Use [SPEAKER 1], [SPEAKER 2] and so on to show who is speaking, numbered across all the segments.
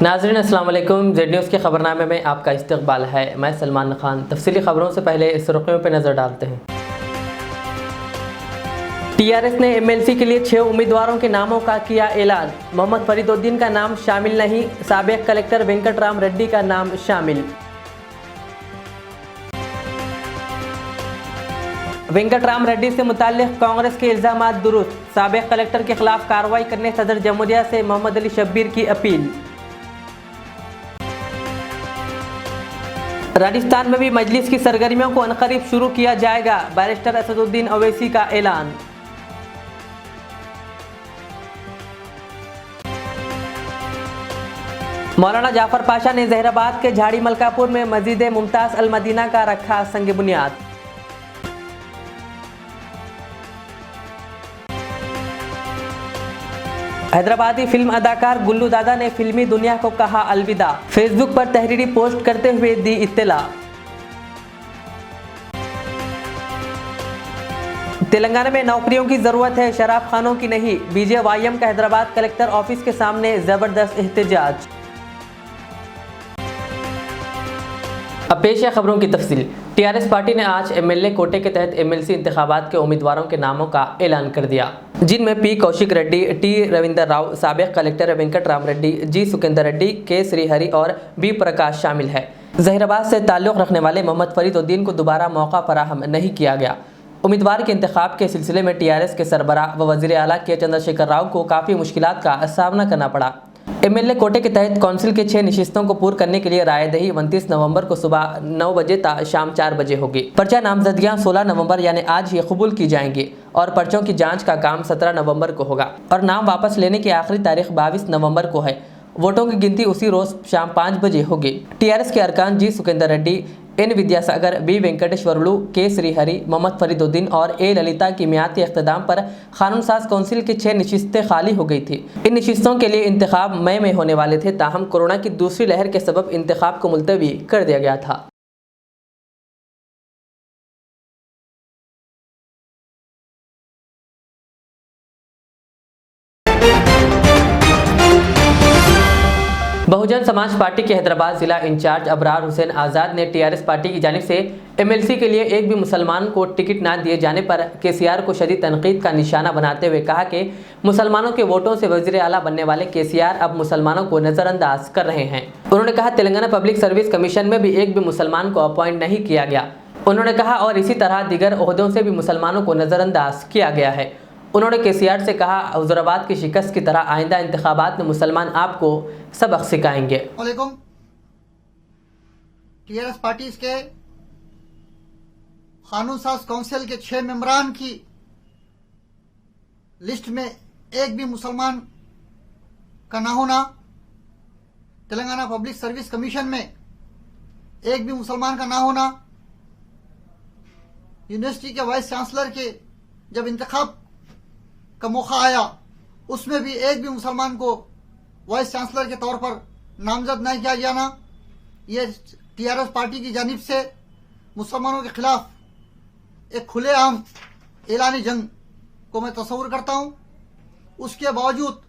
[SPEAKER 1] नाज़रीन अस्सलाम वालेकुम। जेड न्यूज़ के खबरनामे में आपका इस्तकबाल है। मैं सलमान खान। तफसीली खबरों से पहले सुर्खियों पर नज़र डालते हैं। टीआरएस ने एमएलसी के लिए 6 उम्मीदवारों के नामों का किया ऐलान। मोहम्मद फरीदुद्दीन का नाम शामिल नहीं, साबिक कलेक्टर वेंकटराम रेड्डी का नाम शामिल। वेंकटराम रेड्डी से मुताल्लिक कांग्रेस के इल्जामात दुरुस्त, साबिक कलेक्टर के खिलाफ कार्रवाई करने सदर जमहूरिया से मोहम्मद अली शब्बीर की अपील। राजस्थान में भी मजलिस की सरगर्मियों को अनकरीब शुरू किया जाएगा, बैरिस्टर असदुद्दीन ओवैसी का ऐलान। मौलाना जाफर पाशा ने जहराबाद के झाड़ी मलकापुर में मस्जिद मुमताज अल मदीना का रखा संग बुनियाद। हैदराबादी फिल्म अदाकार गुल्लू दादा ने फिल्मी दुनिया को कहा अलविदा, फेसबुक पर तहरीरी पोस्ट करते हुए दी इत्तला। तेलंगाना में नौकरियों की जरूरत है, शराब खानों की नहीं, बीजेवाईएम का हैदराबाद कलेक्टर ऑफिस के सामने जबरदस्त एहतजाज। अब पेश है खबरों की तफसील। टीआरएस पार्टी ने आज एमएलए कोटे के तहत एमएलसी इंतखाबात के उम्मीदवारों के नामों का ऐलान कर दिया, जिनमें पी कौशिक रेड्डी, टी रविंदर राव, साबिक कलेक्टर वेंकटराम रेड्डी, जी सुकेंदर रेड्डी, के श्रीहरि और बी प्रकाश शामिल है। जहीराबाद से ताल्लुक़ रखने वाले मोहम्मद फरीदुद्दीन को दोबारा मौका फराहम नहीं किया गया। उम्मीदवार के इंतखाब के सिलसिले में टीआरएस के सरबराह व वज़ीर आला के चंद्रशेखर राव को काफ़ी मुश्किलात का सामना करना पड़ा। एमएलए कोटे के तहत काउंसिल के 6 नशिस्तों को पूर्ण करने के लिए रायदही 29 नवंबर को सुबह 9 बजे ता शाम 4 बजे होगी। पर्चा नामजदगियां 16 नवंबर यानी आज ही कबूल की जाएंगी और पर्चों की जांच का काम 17 नवंबर को होगा और नाम वापस लेने की आखिरी तारीख 22 नवंबर को है। वोटों की गिनती उसी रोज शाम 5 बजे होगी। टीआरएस के अरकान जी सुकेंदर रेड्डी, एन विद्यासागर, बी वेंकटेश्वरलू, के श्रीहरि, मोहम्मद फरीदुद्दीन और ए ललिता की मियाद के इख्तिताम पर कानून साज काउंसिल की 6 नशिस्तें खाली हो गई थी। इन नशिस्तों के लिए इंतखाब मई में होने वाले थे, ताहम कोरोना की दूसरी लहर के सबब इंतखाब को मुलतवी कर दिया गया था। बहुजन समाज पार्टी के हैदराबाद जिला इंचार्ज अबरार हुसैन आज़ाद ने टीआरएस पार्टी की जानिब से एमएलसी के लिए एक भी मुसलमान को टिकट ना दिए जाने पर केसीआर को शदीद तनकीद का निशाना बनाते हुए कहा कि मुसलमानों के वोटों से वज़ीर आला बनने वाले केसीआर अब मुसलमानों को नज़रअंदाज कर रहे हैं। उन्होंने कहा तेलंगाना पब्लिक सर्विस कमीशन में भी एक भी मुसलमान को अपॉइंट नहीं किया गया। उन्होंने कहा और इसी तरह दीगर ओहदों से भी मुसलमानों को नज़रअंदाज किया गया है। उन्होंने केसीआर से कहा हुजूराबाद की शिकस्त की तरह आइंदा इंतखाबात में मुसलमान आपको सबक सिखाएंगे।
[SPEAKER 2] टीआरएस पार्टी के कानून साज काउंसिल के 6 मेंबरान की लिस्ट में एक भी मुसलमान का ना होना, तेलंगाना पब्लिक सर्विस कमीशन में एक भी मुसलमान का ना होना, यूनिवर्सिटी के वाइस चांसलर के जब इंतखाब का मौका आया उसमें भी एक भी मुसलमान को वाइस चांसलर के तौर पर नामजद नहीं किया जाना, ये टीआरएस पार्टी की जानिब से मुसलमानों के खिलाफ एक खुलेआम ऐलानी जंग को मैं तस्वुर करता हूं। उसके बावजूद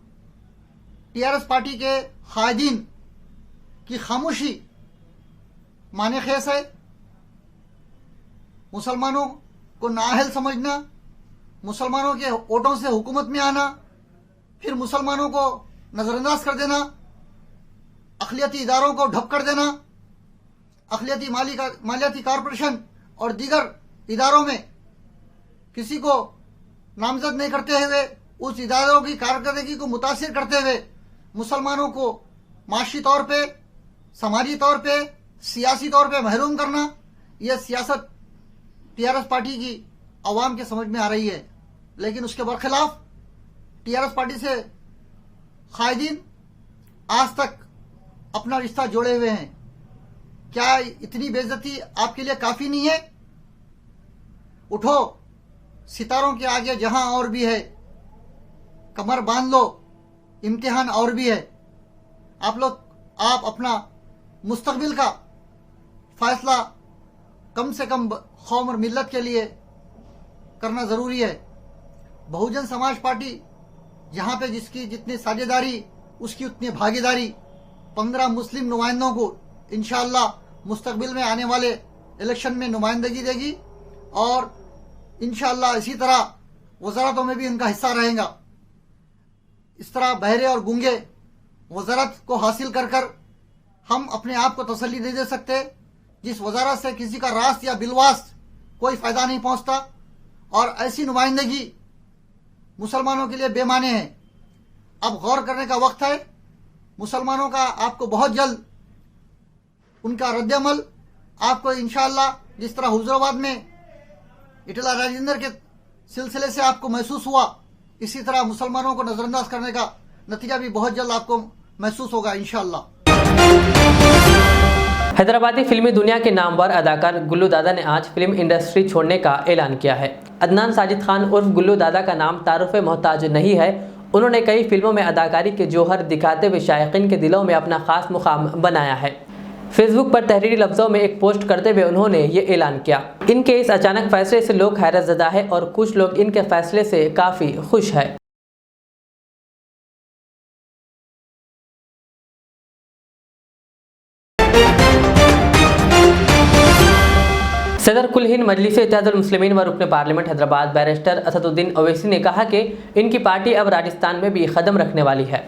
[SPEAKER 2] टीआरएस पार्टी के कायदीन की खामोशी माने खेस है। मुसलमानों को नाअहल समझना, मुसलमानों के वोटों से हुकूमत में आना, फिर मुसलमानों को नजरअंदाज कर देना, अखिलियती इदारों को ढप कर देना, अखिलियती मालियाती कारपोरेशन और दीगर इदारों में किसी को नामजद नहीं करते हुए उस इदारों की कारकर्दगी को मुतासिर करते हुए मुसलमानों को माशी तौर पे, समाजी तौर पे, सियासी तौर पे महरूम करना, यह सियासत टीआरएस पार्टी की अवाम के समझ में आ रही है। लेकिन उसके बरखिलाफ टीआरएस पार्टी से कायदीन आज तक अपना रिश्ता जोड़े हुए हैं। क्या इतनी बेइज्जती आपके लिए काफी नहीं है? उठो, सितारों के आगे जहां और भी है, कमर बांध लो, इम्तिहान और भी है। आप अपना मुस्तकबिल का फैसला कम से कम कौम और मिल्लत के लिए करना जरूरी है। बहुजन समाज पार्टी जहां पे जिसकी जितनी साझेदारी उसकी उतनी भागीदारी 15 मुस्लिम नुमाइंदों को इंशाअल्लाह मुस्तकबिल में आने वाले इलेक्शन में नुमाइंदगी देगी और इंशाअल्लाह इसी तरह वजारतों में भी उनका हिस्सा रहेगा। इस तरह बहरे और गूंगे वजारत को हासिल कर कर हम अपने आप को तसल्ली नहीं दे सकते। जिस वजारत से किसी का रास्त या बिलवास्त कोई फायदा नहीं पहुंचता और ऐसी नुमाइंदगी मुसलमानों के लिए बेमाने है। अब गौर करने का वक्त है। मुसलमानों का आपको बहुत जल्द उनका रद्दअमल आपको इंशाअल्लाह जिस तरह हुजूराबाद में इटला राजेंद्र के सिलसिले से आपको महसूस हुआ, इसी तरह मुसलमानों को नजरअंदाज करने का नतीजा भी बहुत जल्द आपको महसूस होगा इंशाअल्लाह।
[SPEAKER 1] हैदराबादी फिल्मी दुनिया के नामवर अदाकार गुल्लू दादा ने आज फिल्म इंडस्ट्री छोड़ने का ऐलान किया है। अदनान साजिद खान उर्फ गुल्लू दादा का नाम तारुफ़े मोहताज नहीं है। उन्होंने कई फिल्मों में अदाकारी के जौहर दिखाते हुए शायकीन के दिलों में अपना खास मुकाम बनाया है। फेसबुक पर तहरीरी लफ्ज़ों में एक पोस्ट करते हुए उन्होंने ये ऐलान किया। इनके इस अचानक फैसले से लोग हैरतज़दा है और कुछ लोग इनके फैसले से काफ़ी खुश है। सदर कुल हिंद मजलिस इत्तेहादुल मुस्लिमीन व रुकन पार्लियामेंट हैदराबाद बैरिस्टर असदुद्दीन ओवैसी ने कहा कि इनकी पार्टी अब राजस्थान में भी कदम रखने वाली है।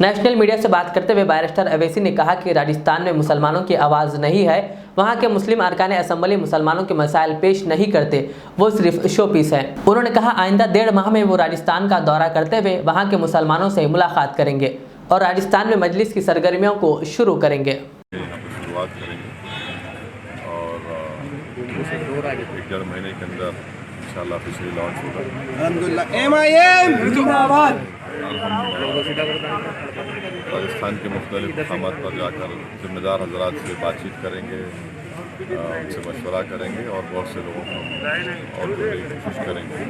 [SPEAKER 1] नेशनल मीडिया से बात करते हुए बैरिस्टर ओवैसी ने कहा कि राजस्थान में मुसलमानों की आवाज़ नहीं है। वहाँ के मुस्लिम अरकान असम्बली मुसलमानों के मसाइल पेश नहीं करते, वो सिर्फ शो पीस है। उन्होंने कहा आइंदा 1.5 माह में वो राजस्थान का दौरा करते हुए वहाँ के मुसलमानों से मुलाकात करेंगे और राजस्थान में मजलिस की सरगर्मियों को शुरू करेंगे।
[SPEAKER 3] और 1.5 महीने के अंदर इंशाल्लाह ऑफिशियली लॉन्च होगा।
[SPEAKER 4] अल्हम्दुलिल्लाह एमआईएम जिंदाबाद।
[SPEAKER 3] राजस्थान के मुख्तलिफ मकामात पर जाकर जिम्मेदार हजरात से बातचीत करेंगे, उनसे मशवरा करेंगे और बहुत से लोगों को और कोशिश करेंगे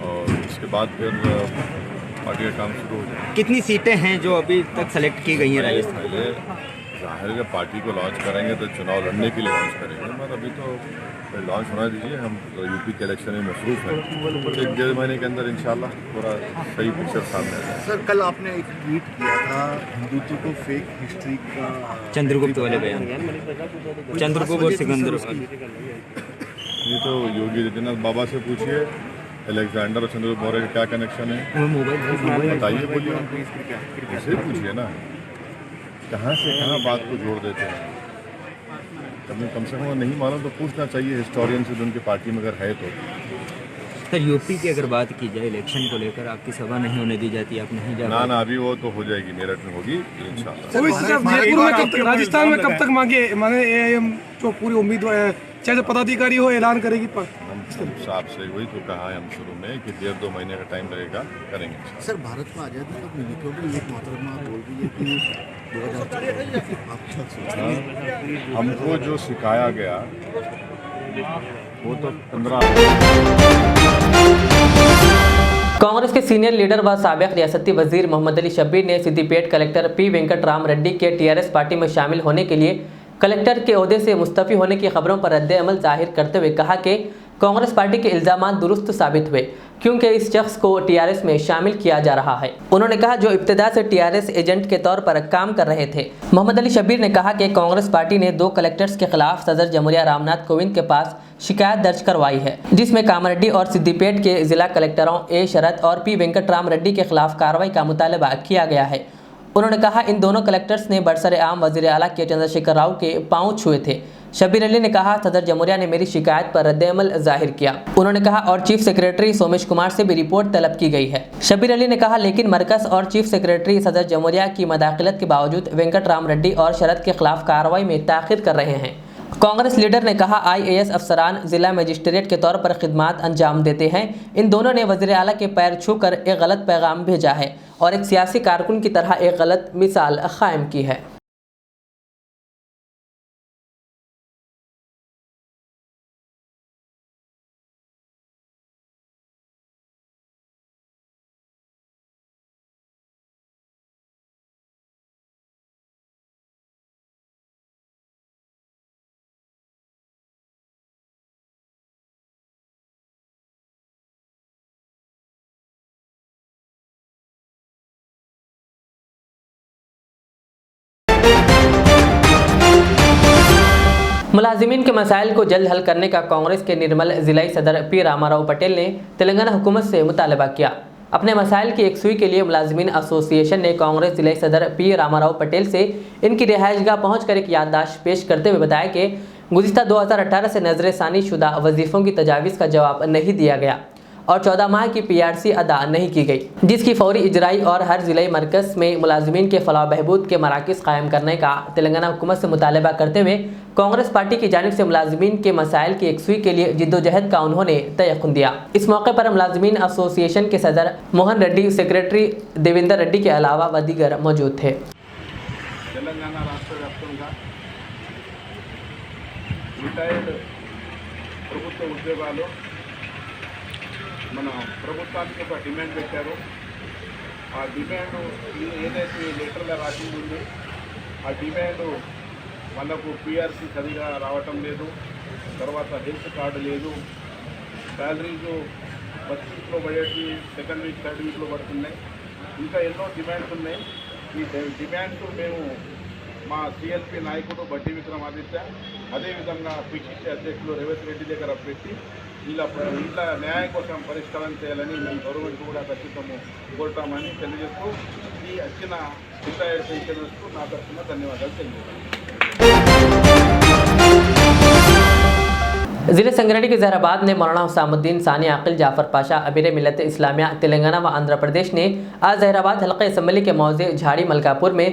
[SPEAKER 3] और उसके बाद फिर पार्टी का काम शुरू हो जाएगा।
[SPEAKER 4] कितनी सीटें हैं जो अभी तक सेलेक्ट की गई हैं राजस्थान में?
[SPEAKER 3] जाहिर है पार्टी को लॉन्च करेंगे तो चुनाव लड़ने के लिए लॉन्च करेंगे, मगर अभी तो लॉन्च होना दीजिए। हम यूपी के इलेक्शन में मसरूफ़ हैं, 1.5 महीने के अंदर इंशाल्लाह पूरा सही पिक्चर सामने आ जाएगा।
[SPEAKER 5] सर कल आपने एक ट्वीट किया था हिंदुत्व को फेक हिस्ट्री का,
[SPEAKER 4] चंद्रगुप्त वाले बयान, चंद्रगुप्त और सिकंदर।
[SPEAKER 3] ये तो योगी आदित्यनाथ बाबा से पूछिए, अलेक्जेंडर और चंद्रगुप्त मौर्य का क्या कनेक्शन है बताइए, बोलिए, इससे पूछिए ना कहाँ से कहाँ बात को जोड़ देते हैं। कम से कम नहीं मालूम तो पूछना चाहिए हिस्टोरियन से, जो उनकी पार्टी में अगर है तो।
[SPEAKER 4] सर यूपी की अगर बात की जाए इलेक्शन को लेकर, आपकी सभा नहीं होने दी जाती, आप नहीं जा
[SPEAKER 3] ना अभी वो तो हो जाएगी, मेरठ में होगी इंशाल्लाह।
[SPEAKER 6] जयपुर में कब तक, राजस्थान में कब तक मांगे माने एआईएम जो पूरी उम्मीदवार चाहे पदाधिकारी हो ऐलान करेगी?
[SPEAKER 3] हम साहब से वही तो कहा है हम शुरू में कि 1.5-2 महीने का टाइम लगेगा, करेंगे।
[SPEAKER 5] सर भारत में आज़ादी कब मिली? क्योंकि एक मोहतरमा बोल रही है कि 2014 आप क्या सोच रहे हैं?
[SPEAKER 3] हमको जो सिखाया गया वो तो 15।
[SPEAKER 1] कांग्रेस के सीनियर लीडर व साबिक रियासती वजीर मोहम्मद अली शब्बीर ने सिद्दीपेट कलेक्टर पी वेंकटराम रेड्डी के टीआरएस पार्टी में शामिल होने के लिए कलेक्टर के ओहदे से मुस्तफ़ी होने की खबरों पर रद्द-ए-अमल जाहिर करते हुए कहा कि कांग्रेस पार्टी के इल्ज़ामात दुरुस्त साबित हुए क्योंकि इस शख्स को टीआरएस में शामिल किया जा रहा है। उन्होंने कहा जो इब्तिदा से टीआरएस एजेंट के तौर पर काम कर रहे थे। मोहम्मद अली शब्बीर ने कहा कि कांग्रेस पार्टी ने 2 कलेक्टर्स के खिलाफ सदर जमहूरिया रामनाथ कोविंद के पास शिकायत दर्ज करवाई है, जिसमें कामारेड्डी और सिद्दीपेट के जिला कलेक्टरों ए शरद और पी वेंकटराम रेड्डी के खिलाफ कार्रवाई का मुतालबा किया गया है। उन्होंने कहा इन दोनों कलेक्टर्स ने बरसर आम वज़ीर आला के चंद्रशेखर राव के पांव छुए थे। शब्बीर अली ने कहा सदर जमहूरिया ने मेरी शिकायत पर रद्द-ए-अमल जाहिर किया। उन्होंने कहा और चीफ सेक्रेटरी सोमेश कुमार से भी रिपोर्ट तलब की गई है। शब्बीर अली ने कहा लेकिन मरकज़ और चीफ सेक्रेटरी सदर जमहूरिया की मदाखिलत के बावजूद वेंकटराम रेड्डी और शरद के खिलाफ कार्रवाई में ताख़ीर कर रहे हैं। कांग्रेस लीडर ने कहा आईएएस अफसरान जिला मजिस्ट्रेट के तौर पर खिदमात अंजाम देते हैं। इन दोनों ने वज़ीर आला के पैर छूकर एक गलत पैगाम भेजा है और एक सियासी कारकुन की तरह एक गलत मिसाल कायम की है। मुलाजिमीन के मसाइल को जल्द हल करने का कांग्रेस के निर्मल जिलाई सदर पी रामाराव पटेल ने तेलंगाना हुकूमत से मुतालबा किया। अपने मसाइल की एकसुई के लिए मुलाजिमीन एसोसिएशन ने कांग्रेस जिलाई सदर पी रामाराव पटेल से इनकी रिहाइशगाह पहुंचकर एक याददाश्त पेश करते हुए बताया कि गुज़िश्ता 2018 से नज़र-ए-सानी शुदा वजीफ़ों की तजावीज़ का जवाब नहीं दिया गया और 14 माह की PRC अदा नहीं की गई, जिसकी फौरी इजराई और हर ज़िले मरकज़ में मुलाजिमीन के फलाह बहबूद के मराकज़ कायम करने का तेलंगाना हुकूमत से मुतालबा करते हुए कांग्रेस पार्टी की जानिब से मुलाजिमीन के मसाइल की एकसुई के लिए जिद्दोजहद का उन्होंने तयक़ुन दिया। इस मौके पर मुलाजिमीन एसोसिएशन के सदर मोहन रेड्डी, सेक्रेटरी देवेंद्र रेड्डी के अलावा व दीगर मौजूद थे।
[SPEAKER 7] తెలంగాణ రాష్ట్ర వ్యాప్తంగా రిటైర్డ్ ప్రభుత్వ ఉద్యోగాలు మన ప్రభుత్వానికి ఒక డిమాండ్ పెట్టారు. ఆ డిమాండ్ ఏదైతే లెటర్లో రాసి ఉంది ఆ డిమాండ్ వాళ్ళకు PRC సరిగా రావటం లేదు, తర్వాత హెల్త్ కార్డు లేదు, శాలరీలు ఫస్ట్ వీక్లో పడేసి సెకండ్ వీక్ థర్డ్ వీక్లో పడుతున్నాయి, ఇంకా ఎన్నో డిమాండ్స్ ఉన్నాయి. ఈ డిమాండ్స్ మేము మా CLP నాయకుడు బట్టి విక్రమాదిత్య అదేవిధంగా PCC అధ్యక్షులు రేవంత్ రెడ్డి దగ్గర పెట్టి ఇలా న్యాయం కోసం పరిష్కారం చేయాలని మేము గవర్నమెంట్ కూడా ఖచ్చితంగా కోరుతామని తెలియజేస్తూ ఈ వచ్చిన రిటైర్డ్ పెన్షనర్స్కు నా తరఫున ధన్యవాదాలు తెలియజేస్తాను.
[SPEAKER 1] ज़िले संगरेडी के जहराबाद ने मौलाना हुसामुद्दीन सानी आकिल जाफर पाशा अमीर मिलत इस्लामिया तेलंगाना व आंध्र प्रदेश ने आज जहराबाद हल्के असम्बली के मौजे झाड़ी मलकापुर में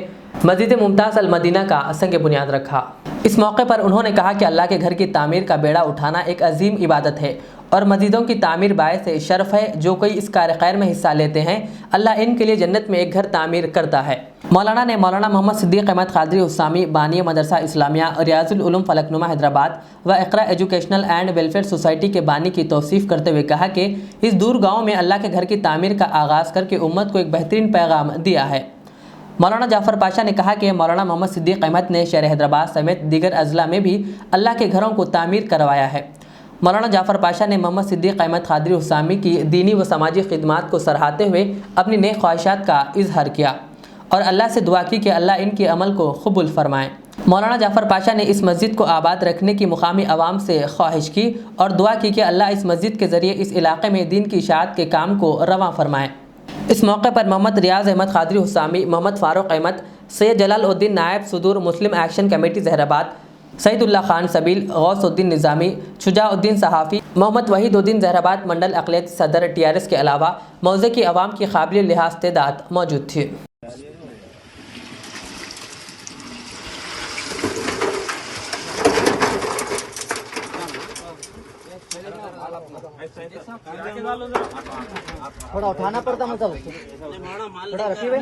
[SPEAKER 1] मस्जिद मुमताज़ अल मदीना का संग बुनियाद रखा। इस मौके पर उन्होंने कहा कि अल्लाह के घर की तामीर का बेड़ा उठाना एक अजीम इबादत है और मस्जिदों की तामीर बायस शरफ़ है। जो कोई इस कार्य खैर में हिस्सा लेते हैं अल्लाह इनके लिए जन्नत में एक घर तामीर करता है। मौलाना ने मौलाना मोहम्मद सिद्दीक़ अहमद क़ादरी हुसामी बानी मदरसा इस्लामिया रियाजुल उलूम फलकनुमा हैदराबाद व Iqra educational and welfare society के बानी की तौसीफ़ करते हुए कहा कि इस दूर गाँव में अल्लाह के घर की तामीर का आगाज़ करके उम्मत को एक बेहतरीन पैगाम दिया है। मौलाना जाफ़र पाशा ने कहा कि मौलाना मोहम्मद सिद्दीक़ अहमद ने शहर हैदराबाद समेत दीगर अजला में भी अल्लाह के घरों को तामीर करवाया है। मौलाना जाफ़र पाशा ने मोहम्मद सिद्दीक़ अहमद क़ादरी हुसामी की दीनी व समाजी खिदमात को सराहते हुए अपनी नेक ख्वाहिशात का इजहार किया और अल्लाह से दुआ की कि अल्लाह इनके अमल को कबूल फरमाए। मौलाना जाफ़र पाशा ने इस मस्जिद को आबाद रखने की मुकामी आवाम से ख्वाहिश की और दुआ की कि अल्लाह इस मस्जिद के ज़रिए इस इलाक़े में दीन की इशाअत के काम को रवां फरमाए। इस मौके पर मोहम्मद रियाज अहमद क़ादरी हुसामी, मोहम्मद फ़ारूक अहमद, सैयद जलालुद्दीन नायब सदूर मुस्लिम एक्शन कमेटी जहराबाद, सईदुल्लाह खान सबील, गौसुद्दीन निज़ामी, शुजाउद्दीन सहाफ़ी, मोहम्मद वहीदुद्दीन जहराबाद मंडल अक़लियत सदर TRS के अलावा मौज़े की आवाम की काबिल लिहाज तदाद मौजूद थी।
[SPEAKER 2] थोड़ा उठाना पड़ता मतलब थोड़ा रखी हुई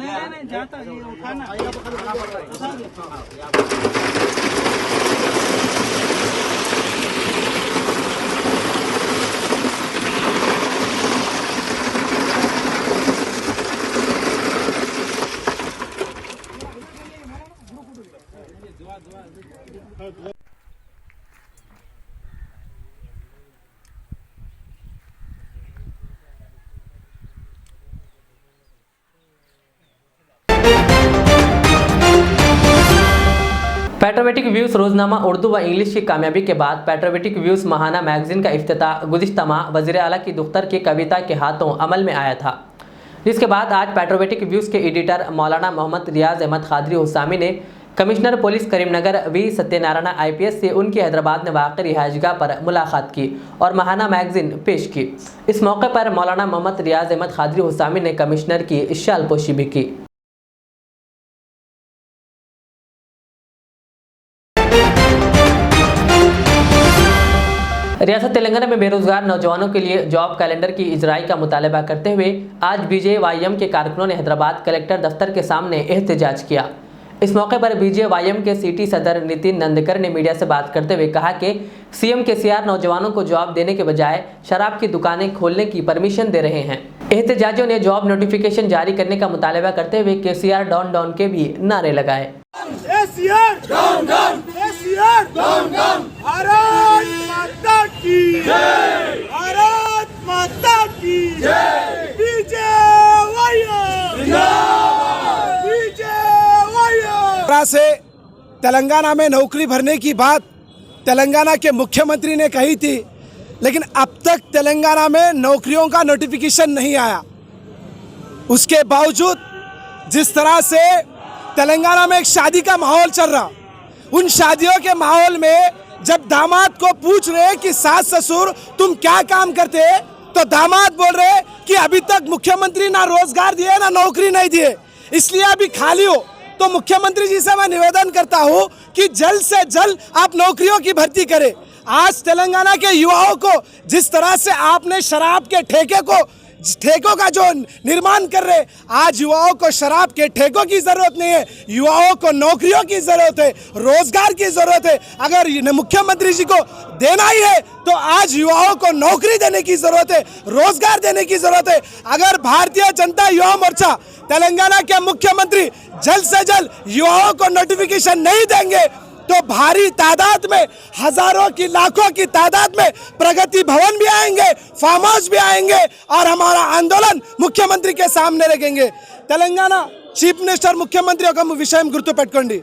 [SPEAKER 1] पैट्रियोटिक व्यूज़ रोज़नामा उर्दू व इंग्लिश की कामयाबी के बाद पैट्रियोटिक व्यूज़ माहाना मैगज़ीन का इफ्तिताह गुज़िश्ता माह वज़ीर आला की दुख्तर की कविता के हाथों अमल में आया था, जिसके बाद आज पैट्रियोटिक व्यूज़ के एडिटर मौलाना मोहम्मद रियाज अहमद क़ादरी हुसामी ने commissioner police Karimnagar V Satyanarayan IPS से उनकी हैदराबाद में वाक़ रिहाइशगाह पर मुलाकात की और माहाना मैगज़ीन पेश की। इस मौके पर मौलाना मोहम्मद रियाज अहमद क़ादरी हुसामी ने कमिश्नर की शाल पोशी भी की। रियासत तेलंगाना में बेरोजगार नौजवानों के लिए जॉब कैलेंडर की इजराई का मुतालबा करते हुए आज BJYM के कारकुनों ने हैदराबाद कलेक्टर दफ्तर के सामने एहतजाज किया। इस मौके पर BJYM के सिटी सदर नितिन नंदकर ने मीडिया से बात करते हुए कहा कि CM KCR नौजवानों को जॉब देने के बजाय शराब की दुकानें खोलने की परमिशन दे रहे हैं। एहतजाजियों ने जॉब नोटिफिकेशन जारी करने का मुतालबा करते हुए KCR डाउन डाउन के भी नारे लगाए।
[SPEAKER 8] से तेलंगाना में नौकरी भरने की बात तेलंगाना के मुख्यमंत्री ने कही थी, लेकिन अब तक तेलंगाना में नौकरियों का नोटिफिकेशन नहीं आया। उसके बावजूद जिस तरह से तेलंगाना में एक शादी का माहौल चल रहा, उन शादियों के माहौल में जब दामाद को पूछ रहे कि सास ससुर तुम क्या काम करते हैं, तो दामाद बोल रहे कि अभी तक मुख्यमंत्री ना रोजगार दिए ना नौकरी नहीं दिए, इसलिए अभी खाली हो। तो मुख्यमंत्री जी से मैं निवेदन करता हूं कि जल्द से जल्द आप नौकरियों की भर्ती करें। आज तेलंगाना के युवाओं को जिस तरह से आपने शराब के ठेकों का जो निर्माण कर रहे, आज युवाओं को शराब के ठेकों की जरूरत नहीं है, युवाओं को नौकरियों की जरूरत है, रोजगार की जरूरत है। अगर मुख्यमंत्री जी को देना ही है तो आज युवाओं को नौकरी देने की जरूरत है, रोजगार देने की जरूरत है। अगर भारतीय जनता युवा मोर्चा तेलंगाना के मुख्यमंत्री जल्द से जल्द युवाओं को नोटिफिकेशन नहीं देंगे तो भारी तादाद में, हजारों की लाखों की तादाद में प्रगति भवन भी आएंगे, फार्म हाउस भी आएंगे और हमारा आंदोलन मुख्यमंत्री के सामने रखेंगे। तेलंगाना चीफ मिनिस्टर मुख्यमंत्री ఒక విషయం గుర్తుపెట్టుకోండి,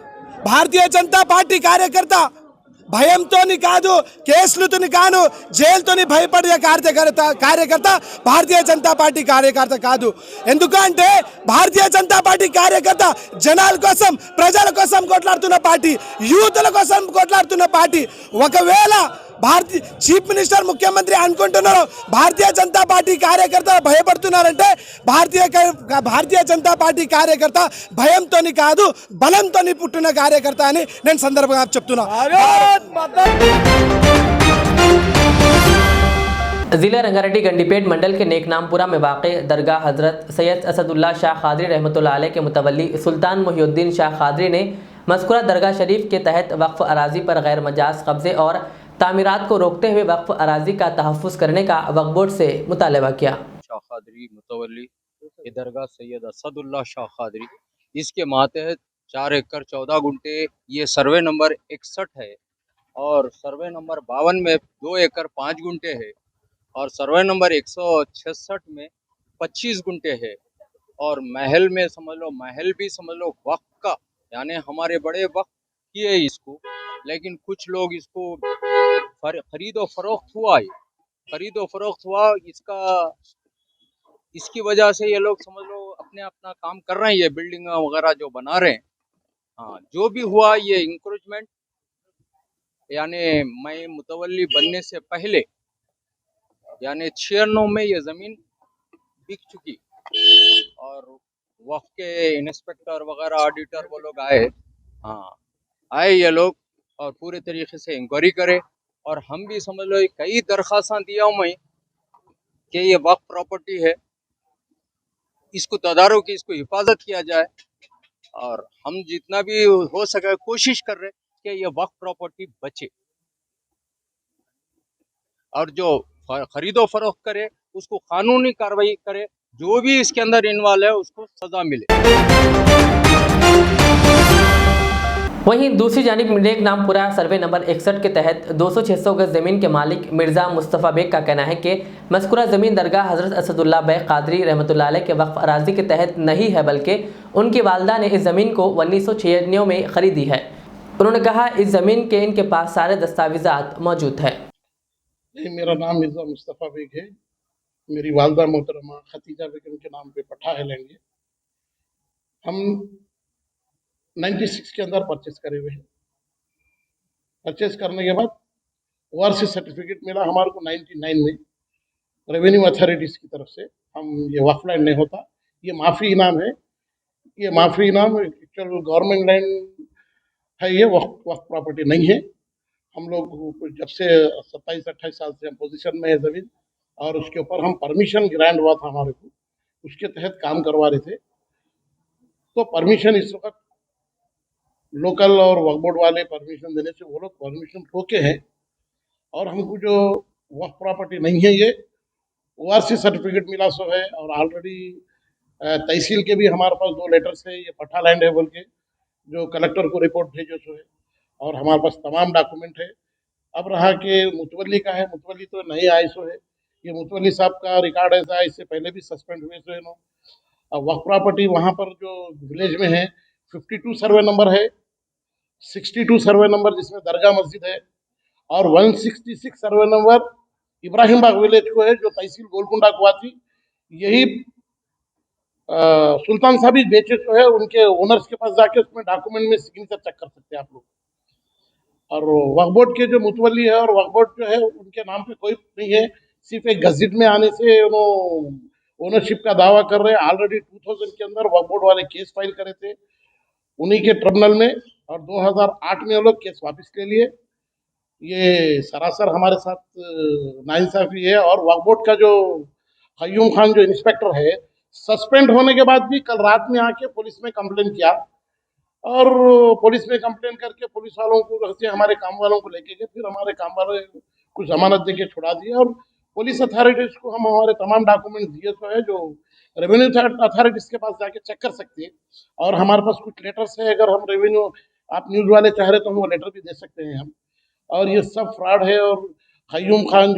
[SPEAKER 8] భారతీయ జనతా పార్టీ కార్యకర్త భయంతోని కాదు, కేసులతోని కాను, జైలుతోని భయపడే కార్యకర్త భారతీయ జనతా పార్టీ కార్యకర్త కాదు। ఎందుకంటే భారతీయ జనతా పార్టీ కార్యకర్త జనాల కోసం, ప్రజల కోసం కొట్లాడుతున్న పార్టీ, యూతుల కోసం కొట్లాడుతున్న పార్టీ। ఒకవేళ భారతీయ చీఫ్ మినిస్టర్ ముఖ్యమంత్రి అనుకుంటున్నారు భారతీయ జనతా పార్టీ కార్యకర్త భయపడుతున్నారంటే భారతీయ జనతా పార్టీ కార్యకర్త భయంతోని కాదు బలంతోని పుట్టిన కార్యకర్త అని నేను సందర్భంగా చెప్తున్నా।
[SPEAKER 1] जिला रंगारेड्डी गंडीपेट मंडल के नेकनामपुरा में वाक़ दरगाह हज़रत सैयद असदुल्ला शाह क़ादरी रहमतुल्लाह अलैह के मुतवल्ली सुल्तान मुहिउद्दीन शाह क़ादरी ने मज़कूरा दरगाह शरीफ के तहत वक्फ़ अराज़ी पर गैर मजाज कब्ज़े और तामीरात को रोकते हुए वक्फ़ अराज़ी का तहफ़्फ़ुज़ करने का वक्फ़ बोर्ड से मुतालबा किया।
[SPEAKER 9] शाह क़ादरी मुतवल्ली दरगाह सैयद असदुल्ला शाह क़ादरी, इसके मातहत 4 एकड़ 14 गुंटे ये सर्वे नंबर 61 है और सर्वे नंबर 52 में 2 एकड़ 5 गुंटे है और सर्वे नंबर 166 में 25 गुंटे है और महल में समझ लो, महल भी समझ लो वक्त का, यानी हमारे बड़े वक्त किए इसको, लेकिन कुछ लोग इसको खरीदो फरोख्त हुआ है, खरीदो फरोख्त हुआ इसकी वजह से ये लोग समझ लो अपना काम कर रहे हैं, ये बिल्डिंग वगैरह जो बना रहे हैं। हाँ, जो भी हुआ ये इंक्रोचमेंट, यानी मैं मुतवल्ली बनने से पहले यानी 96 में ये ज़मीन बिक चुकी और वक्फ के इंस्पेक्टर वगैरह ऑडिटर वो लोग आए, हाँ आए ये लोग और पूरे तरीके से इंक्वायरी करे और हम भी समझ लो कई दरख्वास्तां दिया हूँ मैं कि ये वक्फ प्रॉपर्टी है, इसको तदारुक, इसको हिफाजत किया जाए और हम जितना भी हो सके कोशिश कर रहे कि ये वक्फ प्रॉपर्टी बचे और जो खरीदो फरोख्त करे उसको कानूनी कार्रवाई करे, जो भी इसके अंदर इन्वॉल्व है उसको सजा मिले।
[SPEAKER 1] वहीं दूसरी जानिब नेकनामपुरा सर्वे नंबर 61 के तहत 200-600 गज ज़मीन के मालिक मिर्ज़ा मुस्तफ़ा बेग का कहना है कि मज़कूरा ज़मीन दरगाह हज़रत असदुल्ला बेग क़ादरी रहमतुल्लाह अलैह के वक्फ़ अराज़ी के तहत नहीं है, बल्कि उनकी वालदा ने इस ज़मीन को 1996 में ख़रीदी है। उन्होंने कहा इस ज़मीन के इनके पास सारे दस्तावेज़ात मौजूद है।
[SPEAKER 10] मेरा नाम मिर्ज़ा मुस्तफ़ा बेग है, मेरी वालदा मोहतरमा खतीजा बेगम के नाम पे पट्टा है लेंगे। हम 96 के अंदर परचेस करे हुए हैं। परचेस करने के बाद ओआरसी सर्टिफिकेट मिला हमारे को 99 में रेवेन्यू अथॉरिटीज़ की तरफ से। हम ये वक्फ लैंड नहीं होता, ये माफ़ी इनाम है, ये माफ़ी इनाम एक्चुअल गवर्नमेंट लैंड है, ये वक्फ प्रॉपर्टी नहीं है। हम लोग जब से 27-28 साल से हम पोजीशन में है ज़मीन और उसके ऊपर हम परमिशन ग्रांट हुआ था हमारे को, उसके तहत काम करवा रहे थे। तो परमिशन इस वक्त लोकल और वक्फ बोर्ड वाले परमिशन देने से वो लोग परमिशन रोके हैं और हमको जो वक्फ प्रॉपर्टी नहीं है ये ओआरसी सर्टिफिकेट मिला सो है और ऑलरेडी तहसील के भी हमारे पास 2 लेटर्स है, ये पट्टा लैंड है बोल के जो कलेक्टर को रिपोर्ट भेजो सो है और हमारे पास तमाम डॉक्यूमेंट है। अब रहा कि मुतवल्ली का है, मुतवल्ली तो नहीं आए सो है, ये मुतवल्ली साहब का रिकॉर्ड ऐसा है, इससे पहले भी सस्पेंड हुए सो है नो। अब वक्फ प्रॉपर्टी वहाँ पर जो विलेज में है 52 सर्वे नंबर है, 62 सर्वे नंबर जिसमें दरगाह मस्जिद है और 166 सर्वे नंबर इब्राहिम बाग विलेज को है, जो तहसील गोलकुंडा को आती। यही सुल्तान साहब बेचे तो है, उनके ओनर्स के पास जाके उसमें डॉक्यूमेंट में सिग्नेचर चेक कर सकते हैं आप लोग। और वक्फ बोर्ड के जो मुतवल्ली है और वक्फ बोर्ड जो है उनके नाम पे कोई नहीं है, सिर्फ एक गज़ेट में आने से ओनरशिप का दावा कर रहे हैं। ऑलरेडी 2000 के अंदर वक्फ बोर्ड वाले केस फाइल करे थे उन्हीं के ट्रिब्यूनल में, और 2008 में वो लोग केस वापस ले लिए। ये सरासर हमारे साथ नाइंसाफी है। और वक्फ बोर्ड का जो कयूम खान जो इंस्पेक्टर है, सस्पेंड होने के बाद भी कल रात में आके पुलिस में कंप्लेन किया, और पुलिस में कंप्लेन करके पुलिस वालों को से हमारे काम वालों को लेके गए, फिर हमारे काम वाले को जमानत देके छुड़ा दिया। और पुलिस अथॉरिटीज को हम हमारे तमाम डॉक्यूमेंट दिए तो है, जो रेवेन्यू अथॉरिटीज के पास जाके चेक कर सकते हैं। और हमारे पास कुछ लेटर्स है, अगर हम रेवेन्यू आप न्यूज़ वाले चाह रहे तो हम वो लेटर भी दे सकते हैं हम। और ये सब फ्रॉड है। और हयूम खान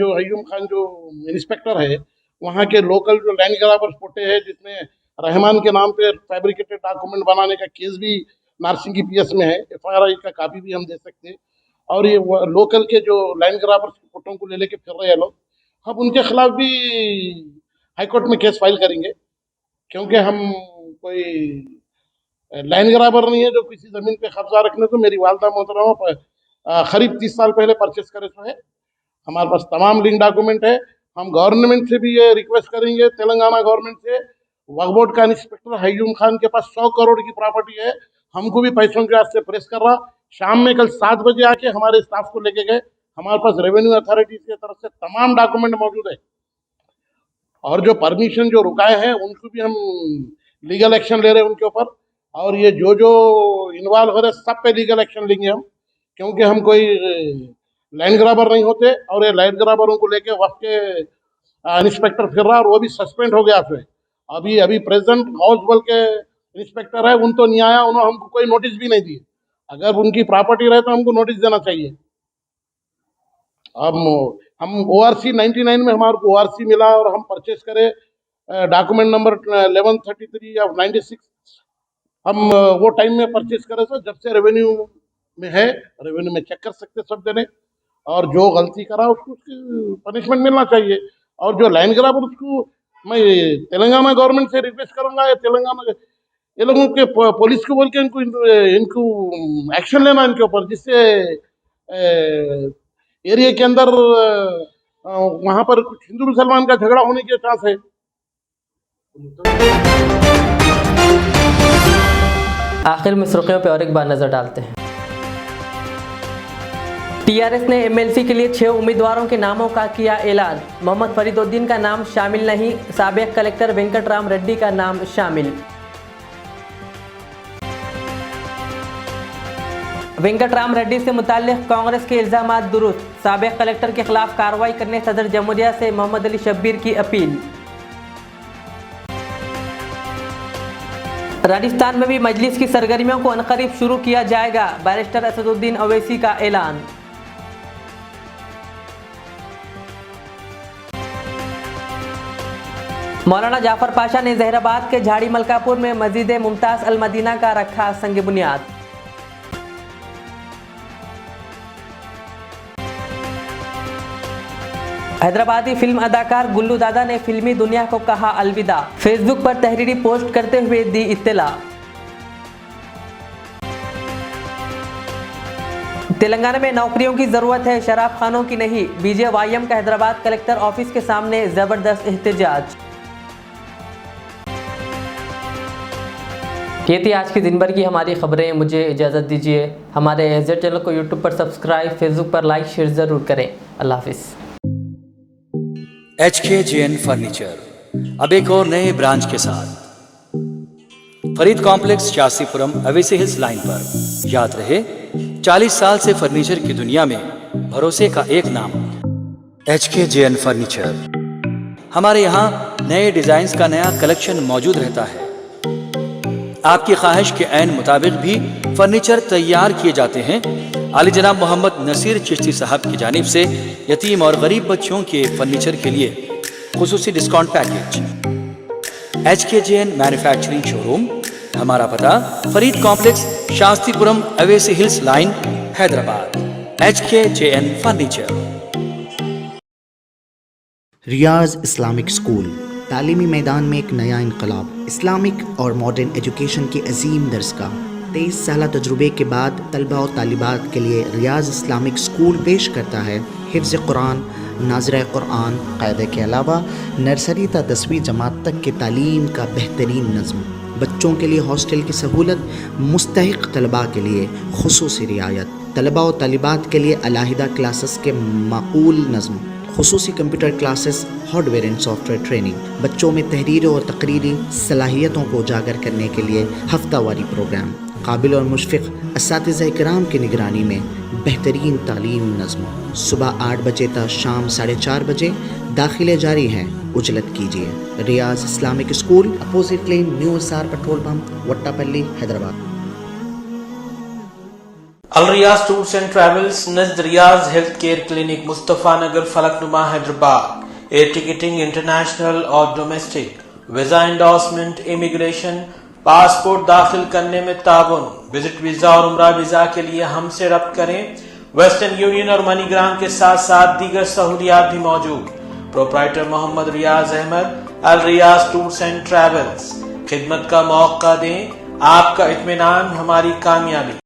[SPEAKER 10] जो इंस्पेक्टर है, वहाँ के लोकल जो लैंड ग्राबर्स पोटे हैं, जिसमें रहमान के नाम पे फैब्रिकेटेड डॉक्यूमेंट बनाने का केस भी नारसिंगी पीएस में है, FIR का कापी भी हम दे सकते हैं। और ये लोकल के जो लैंड ग्राबर्स फोटो को ले लेके फिर रहे हैं लोग, हम उनके खिलाफ भी हाईकोर्ट में केस फाइल करेंगे, क्योंकि हम कोई लैंड ग्राबर नहीं है जो किसी जमीन पे कब्जा रखने को। मेरी वालदा मोहतरमा करीब 30 साल पहले परचेस करे तो है, हमारे पास तमाम लिंक डॉक्यूमेंट है। हम गवर्नमेंट से भी ये रिक्वेस्ट करेंगे, तेलंगाना गवर्नमेंट से, वक्फ बोर्ड का इंस्पेक्टर हयूम खान के पास 100 करोड़ की प्रॉपर्टी है, हमको भी पैसों के वास्ते प्रेस कर रहा। शाम में कल 7 बजे आके हमारे स्टाफ को लेके गए। हमारे पास रेवेन्यू अथॉरिटीज की तरफ से तमाम डॉक्यूमेंट मौजूद है, और जो परमिशन जो रुकाए हैं उनको भी हम लीगल एक्शन ले रहे हैं उनके ऊपर। और ये जो इन्वॉल्व हो रहे सब पे लीगल एक्शन लेंगे हम, क्योंकि हम कोई लैंड ग्राबर नहीं होते। और ये लैंड ग्राबरों को लेके वक्त के इंस्पेक्टर फिर रहा, और वो भी सस्पेंड हो गया फिर। अभी प्रेजेंट हाउस बल के इंस्पेक्टर है, उन तो नहीं आया, उन्होंने हमको कोई नोटिस भी नहीं दिए। अगर उनकी प्रॉपर्टी रहे तो हमको नोटिस देना चाहिए। हम ORC 99 में हमारे को ORC मिला, और हम परचेस करे डॉक्यूमेंट नंबर 1133 ऑफ 96, हम वो टाइम में परचेस करे। तो जब से रेवेन्यू में है, रेवेन्यू में चेक कर सकते सब जने, और जो गलती करा उसको उसकी पनिशमेंट मिलना चाहिए। और जो लाइन ग्राबर, उसको मैं तेलंगाना गवर्नमेंट से रिक्वेस्ट करूंगा, तेलंगाना ये लोगों के पुलिस को बोल के इनको एक्शन लेना इनके ऊपर, जिससे एरिया के अंदर वहां पर कुछ हिंदू मुसलमान का झगड़ा होने के चांस है।
[SPEAKER 1] आखिर में सुर्खियों पर और एक बार नजर डालते हैं। टीआरएस ने एमएलसी के लिए 6 उम्मीदवारों के नामों का किया ऐलान। मोहम्मद फरीदुद्दीन का नाम शामिल नहीं, साबिक कलेक्टर वेंकटराम रेड्डी का नाम शामिल। वेंकटराम रेड्डी से मुताल्लिक कांग्रेस के इल्जामात दुरुस्त, साबिक कलेक्टर के खिलाफ कार्रवाई करने सदर जमहूरिया से मोहम्मद अली शब्बीर की अपील। राजस्थान में भी मजलिस की सरगर्मियों को अनकरीब शुरू किया जाएगा, बैरिस्टर असदुद्दीन ओवैसी का ऐलान। मौलाना जाफर पाशा ने जहराबाद के झाड़ी मलकापुर में मस्जिद मुमताज अल मदीना का रखा संग बुनियाद। हैदराबादी फिल्म अदाकार गुल्लू दादा ने फिल्मी दुनिया को कहा अलविदा, फेसबुक पर तहरीरी पोस्ट करते हुए दी इत्तला। तेलंगाना में नौकरियों की जरूरत है, शराब खानों की नहीं, BJYM का हैदराबाद कलेक्टर ऑफिस के सामने जबरदस्त एहतजाज। ये थी आज की दिन भर की हमारी खबरें। मुझे इजाज़त दीजिए। हमारे AZ चैनल को YouTube पर सब्सक्राइब, फेसबुक पर लाइक शेयर ज़रूर करें। अल्लाह हाफिज़।
[SPEAKER 11] HKJN फर्नीचर अब एक और नए ब्रांच के साथ Farid complex, Shastripuram, Owaisi hills line पर। याद रहे, 40 साल से फर्नीचर की दुनिया में भरोसे का एक नाम HKJN फर्नीचर। हमारे यहाँ नए डिजाइन का नया कलेक्शन मौजूद रहता है। आपकी ख्वाहिश के ऐन मुताबिक भी फर्नीचर तैयार किए जाते हैं। आली जनाब मोहम्मद नसीर चिश्ती साहब की जानिब से यतीम और गरीब बच्चों के फर्नीचर के लिए खुसूसी discount package. HKJN manufacturing showroom, हमारा पता Farid complex, Shastripuram, Owaisi hills line, Hyderabad. HKJN furniture.
[SPEAKER 12] Riyaz Islamic school तालीमी मैदान में एक नया इनकलाब। इस्लामिक और मॉडर्न एजुकेशन की अजीम दरसगाह 23 साल तजुर्बे के बाद तलबा और तालिबात के लिए रियाज इस्लामिक स्कूल पेश करता है हिफ्ज़ कुरान, नाज़िरा कुरान क़ायदे के अलावा नर्सरी ता 10वीं जमात तक के तालीम का बेहतरीन नज़्म। बच्चों के लिए हॉस्टल की सहूलत, मुस्तहिक़ तलबा के लिए खुसूसी रियायत, तलबा और तालिबात के लिए अलहदा क्लासेस के माकूल नज़्म, खुसूसी computer classes, hardware and software training. बच्चों में तहरीरी और तकरीरी सलाहियतों को उजागर करने के लिए हफ्तावारी प्रोग्राम। काबिल और मुशफ़िक़ असातिज़ा इकराम की निगरानी में बेहतरीन तालीम नज़्म। सुबह 8 बजे तक शाम 4:30 बजे दाखिले जारी हैं, उजलत कीजिए। Riyaz Islamic school, opposite lane, new SR petrol pump, Wattapalli, Hyderabad.
[SPEAKER 13] Al Riyaz tours and travels नज़द Riyaz health care clinic, Mustafa Nagar, Falaknuma, Hyderabad. Air ticketing international और domestic, visa endorsement, immigration, passport दाखिल करने में ताउन, विजिट वीज़ा और उम्रा वीज़ा के लिए हमसे रब्त करें। वेस्टर्न यूनियन और मनीग्राम के साथ साथ दीगर सहूलियात भी मौजूद। Proprietor Mohammad Riyaz Ahmad, Al Riyaz tours and travels. खिदमत का मौका दें, आपका इत्मीनान हमारी कामयाबी।